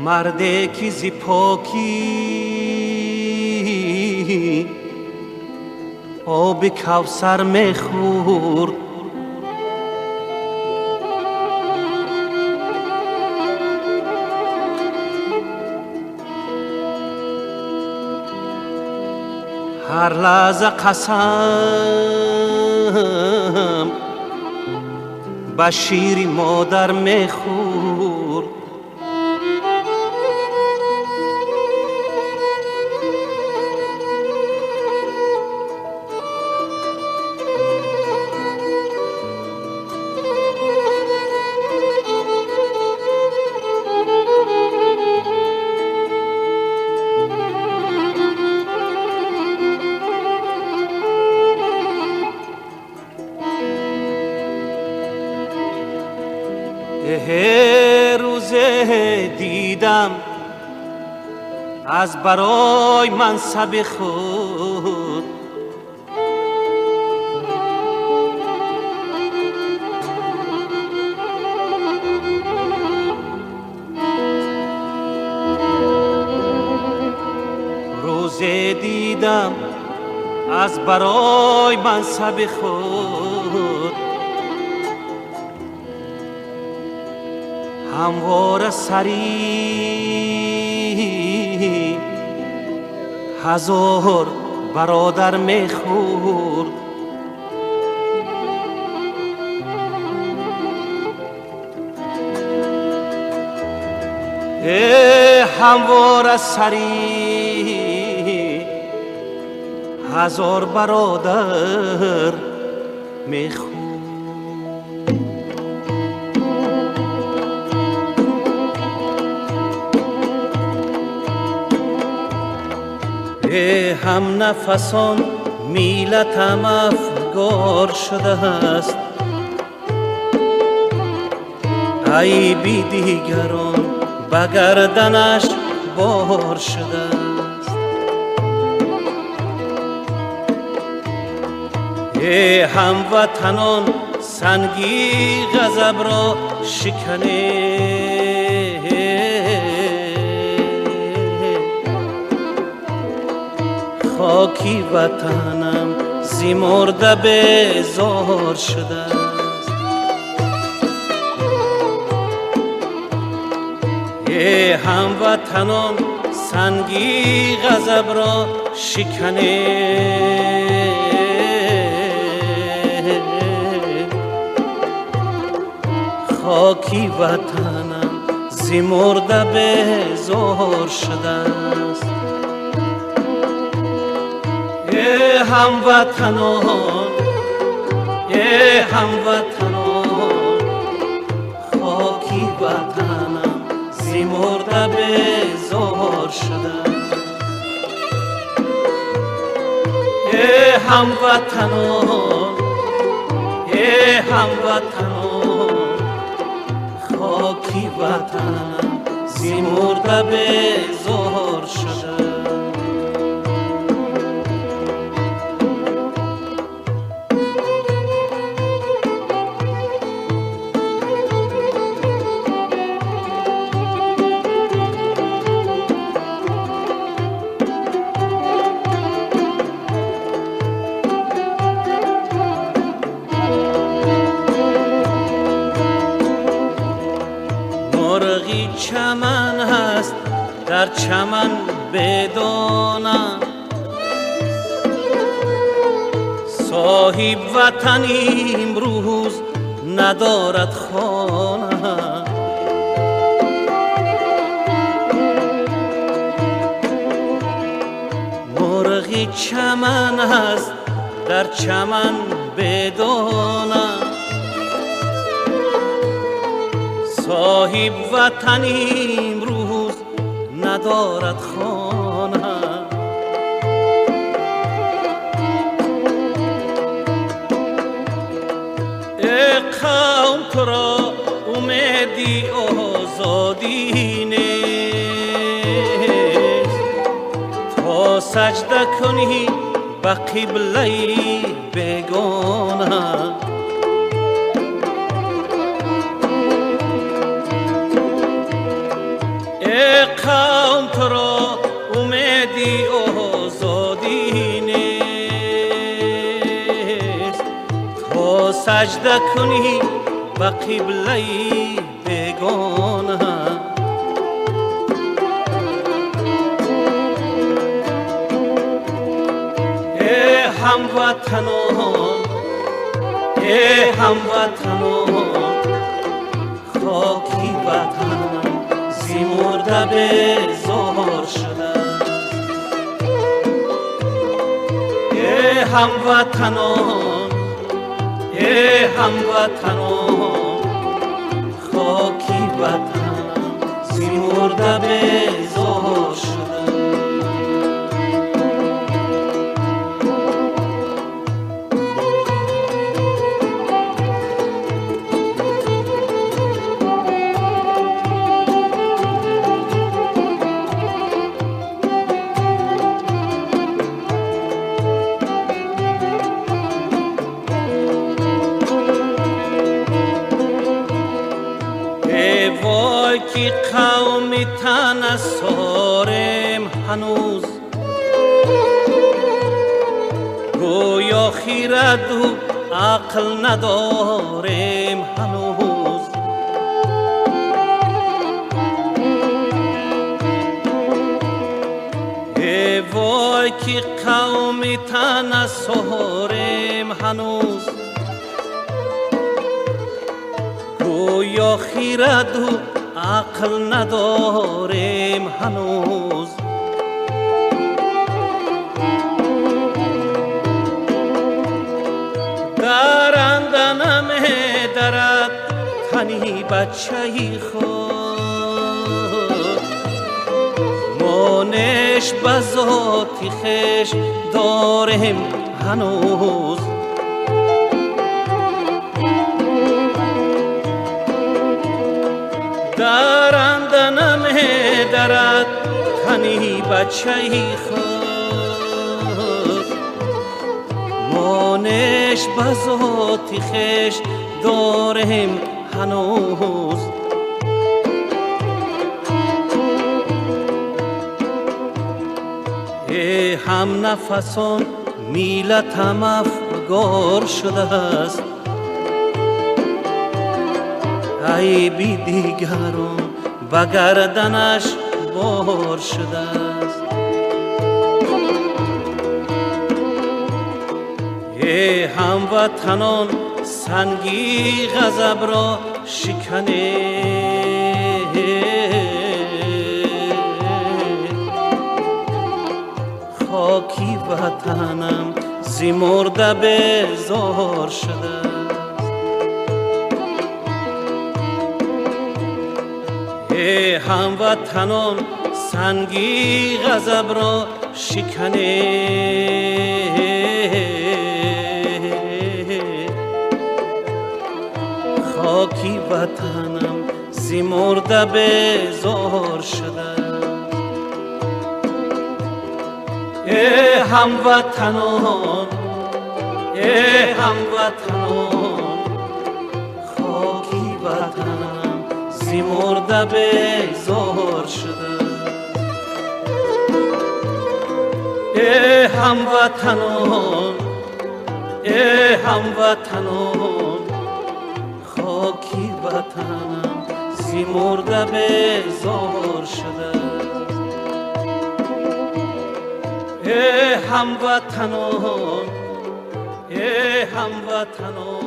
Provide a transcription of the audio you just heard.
مرده کی زی پاکی آب کوثر میخورد، هر لحظه قسم به شیر مادر میخورد. روزه دیدم از برای منصب خود، روزه دیدم از برای منصب خود، همواره سری هزار برادر میخورد. همواره سری هزار برادر میخورد. هم نفسان میلتم افگار شده است، عیبی دیگران به گردنش بار شده است. هموطنان سنگی غضب را شکنه، خاکی وطنم زی مرده بیزار شده است. هموطنان سنگی غضب را شکنه، خاکی وطنم زی مرده بیزار شده است. هموطنان هموطنان خاکی وطنم زی مرده بیزار شده. هموطنان هموطنان خاکی وطنم زی مرده بیزار شده. مرغی چمن هست در چمن بدانم، صاحب وطن امروز ندارد خانه. مرغی چمن هست در چمن بدانم، صاحب وطن امروز ندارد خانه. ای قوم تو را امیدی آزادی نیست، تا سجده کنی به قبله بیگانه. ای سجده کنی به قبله بیگانه. ای هموطنان، ای هموطنان، خاکی وطنم زی مرده بیزار شده. ای هموطنان، ای هموطنان، خاکی وطنم زی مرده بیزار شده. وای که قوم تنصاریم هنوز، گویا خیرد و عقل نداریم هنوز. ای وای که قوم تنصاریم هنوز، گویا خیرد و عقل نداریم هنوز. درنده نمی درد تنی بچه خود، مانش به ذاتی خویش داریم هنوز. درنده نمی درد تنی بچه خود، مانش به ذاتی خویش داریم هنوز. ای هم نفسان میلتم افگار شده است، عیبی دیگران به گردنش بار شده است. ای هموطنان سنگی غضب را شکنه، خاکی وطنم زی مرده بیزار شده. ای هموطنان سنگی غضب را شکنه، خاکی وطنم زی مرده بیزار شده. ای هموطنان، ای هموطنان، خاکی وطنم زی مرده بیزار شده. ای هموطنان، ای هموطنان، خاکی وطنم زی مرده بیزار شده. ای هموطنان، ای هموطنان،